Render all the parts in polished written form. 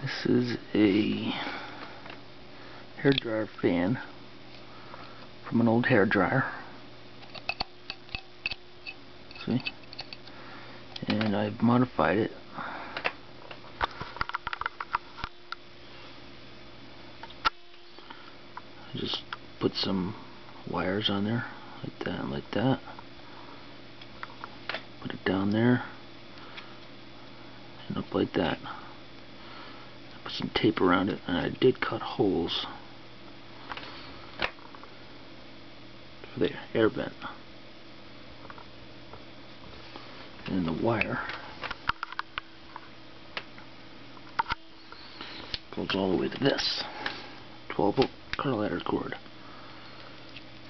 This is a hairdryer fan from an old hairdryer. See? And I've modified it. I just put some wires on there, like that and like that. Put it down there and up like that. Put some tape around it, and I did cut holes for the air vent. And the wire goes all the way to this 12-volt car ladder cord,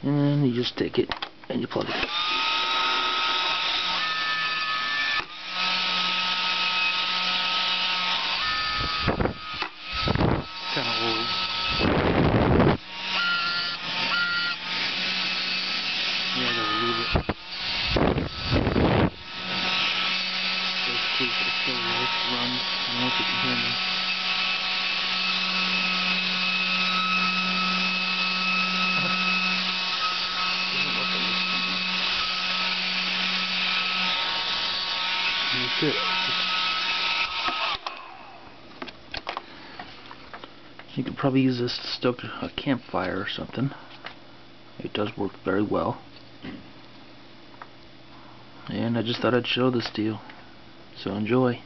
and you just take it and you plug it in. Kind of old. Yeah, I gotta leave it. Those keys are still run. I don't know if you can hear me. That's it. You could probably use this to stoke a campfire or something. It does work very well. And I just thought I'd show this to you. So enjoy.